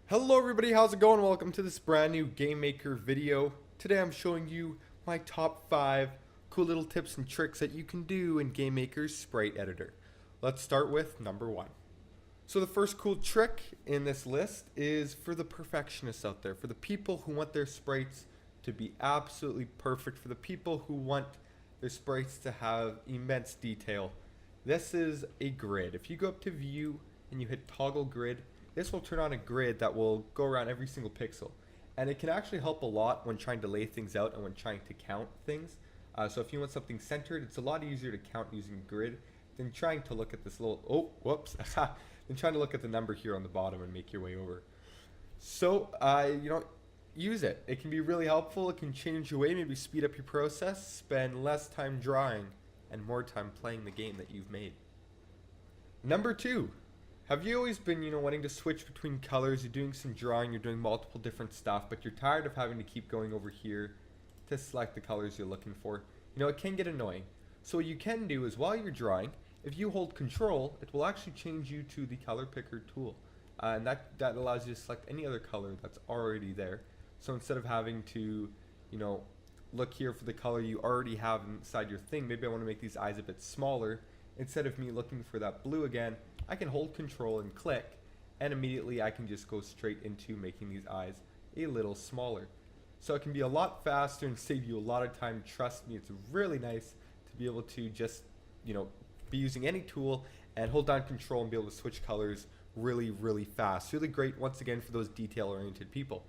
Hello everybody, how's it going? Welcome to this brand new Game Maker video. Today I'm showing you my top 5 cool little tips and tricks that you can do in Game Maker's Sprite editor. Let's start with number 1. So the first cool trick in this list is for the perfectionists out there, for the people who want their sprites to be absolutely perfect, for the people who want their sprites to have immense detail. This is a grid. If you go up to view and you hit toggle grid, this will turn on a grid that will go around every single pixel. And it can actually help a lot when trying to lay things out and when trying to count things. So if you want something centered, it's a lot easier to count using grid than trying to look at this little, than trying to look at the number here on the bottom and make your way over. So, use it. It can be really helpful. It can change your way, maybe speed up your process, spend less time drawing and more time playing the game that you've made. Number 2. Have you always been, wanting to switch between colors? You're doing some drawing, you're doing multiple different stuff, but you're tired of having to keep going over here to select the colors you're looking for. It can get annoying. So what you can do is while you're drawing, if you hold control, it will actually change you to the color picker tool. And that allows you to select any other color that's already there. So instead of having to, look here for the color you already have inside your thing, maybe I want to make these eyes a bit smaller. Instead of me looking for that blue again, I can hold control and click, and immediately I can just go straight into making these eyes a little smaller. So it can be a lot faster and save you a lot of time. Trust me, it's really nice to be able to just, be using any tool and hold down control and be able to switch colors really, really fast. Really great, once again, for those detail-oriented people.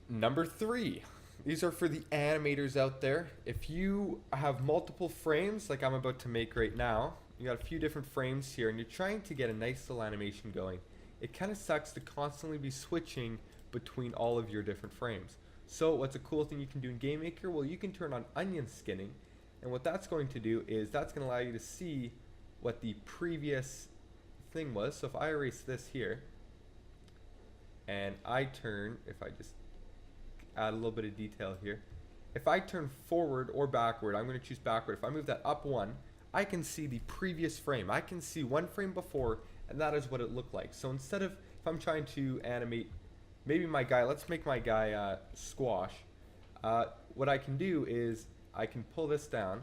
Number 3. These are for the animators out there. If you have multiple frames, like I'm about to make right now, you got a few different frames here, and you're trying to get a nice little animation going. It kind of sucks to constantly be switching between all of your different frames. So what's a cool thing you can do in Game Maker? Well, you can turn on onion skinning, and what that's going to do is that's going to allow you to see what the previous thing was. So if I erase this here, and I turn, if I just add a little bit of detail here, if I turn forward or backward, I'm going to choose backward. If I move that up 1, I can see the previous frame. I can see one frame before, and that is what it looked like. So instead of, if I'm trying to animate maybe my guy, let's make my guy squash. What I can do is I can pull this down,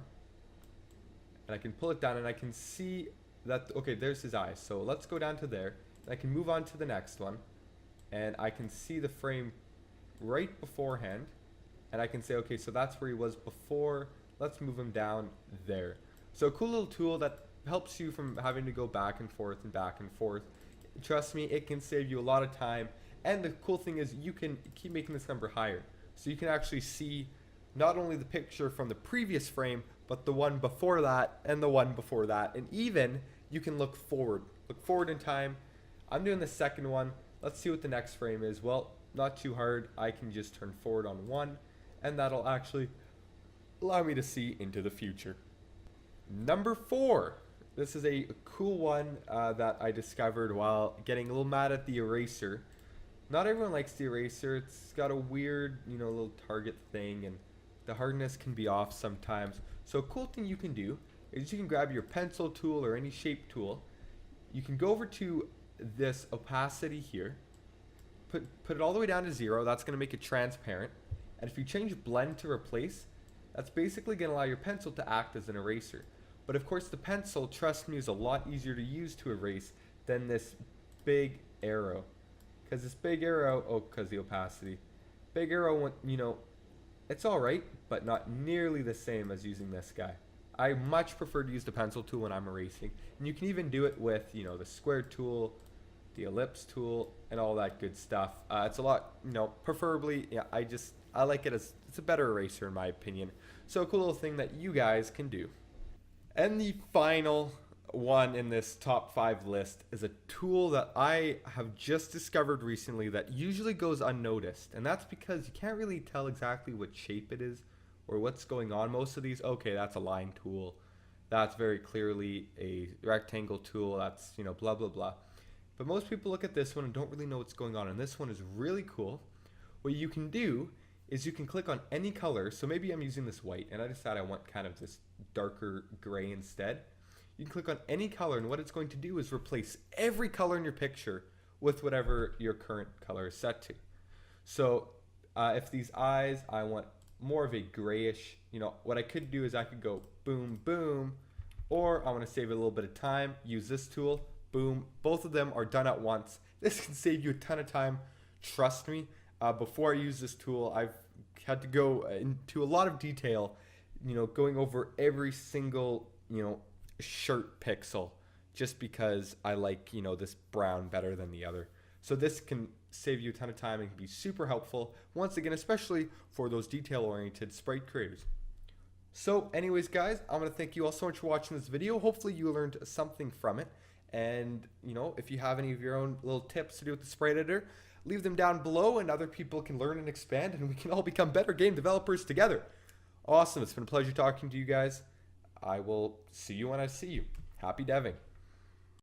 and I can pull it down, and I can see that, okay, there's his eyes. So let's go down to there, and I can move on to the next one, and I can see the frame right beforehand, and I can say, okay, so that's where he was before. Let's move him down there. So a cool little tool that helps you from having to go back and forth and back and forth. Trust me, it can save you a lot of time. And the cool thing is you can keep making this number higher. So you can actually see not only the picture from the previous frame, but the one before that and the one before that. And even you can look forward. Look forward in time. I'm doing the second one. Let's see what the next frame is. Well, not too hard. I can just turn forward on 1, and that'll actually allow me to see into the future. Number 4. This is a cool one that I discovered while getting a little mad at the eraser. Not everyone likes the eraser. It's got a weird, little target thing, and the hardness can be off sometimes. So a cool thing you can do is you can grab your pencil tool or any shape tool. You can go over to this opacity here, put it all the way down to 0. That's going to make it transparent. And if you change blend to replace, that's basically going to allow your pencil to act as an eraser. But of course the pencil, trust me, is a lot easier to use to erase than this big arrow. Because this big arrow, because the opacity. Big arrow, it's alright, but not nearly the same as using this guy. I much prefer to use the pencil tool when I'm erasing. And you can even do it with, the square tool, the ellipse tool, and all that good stuff. It's a lot, preferably, I like it as, it's a better eraser in my opinion. So a cool little thing that you guys can do. And the final one in this top 5 list is a tool that I have just discovered recently that usually goes unnoticed. And that's because you can't really tell exactly what shape it is or what's going on. Most of these, okay, that's a line tool. That's very clearly a rectangle tool. That's, blah, blah, blah. But most people look at this one and don't really know what's going on. And this one is really cool. What you can do is you can click on any color. So maybe I'm using this white and I decide I want kind of this darker gray instead. You can click on any color, and what it's going to do is replace every color in your picture with whatever your current color is set to. So if these eyes, I want more of a grayish, what I could do is I could go boom, boom, or I want to save a little bit of time, use this tool, boom. Both of them are done at once. This can save you a ton of time. Trust me, before I use this tool, I've had to go into a lot of detail, going over every single, shirt pixel just because I like, this brown better than the other. So this can save you a ton of time and can be super helpful, once again, especially for those detail-oriented sprite creators. So anyways, guys, I'm going to thank you all so much for watching this video. Hopefully you learned something from it. And, if you have any of your own little tips to do with the Sprite editor, leave them down below and other people can learn and expand and we can all become better game developers together. Awesome. It's been a pleasure talking to you guys. I will see you when I see you. Happy deving.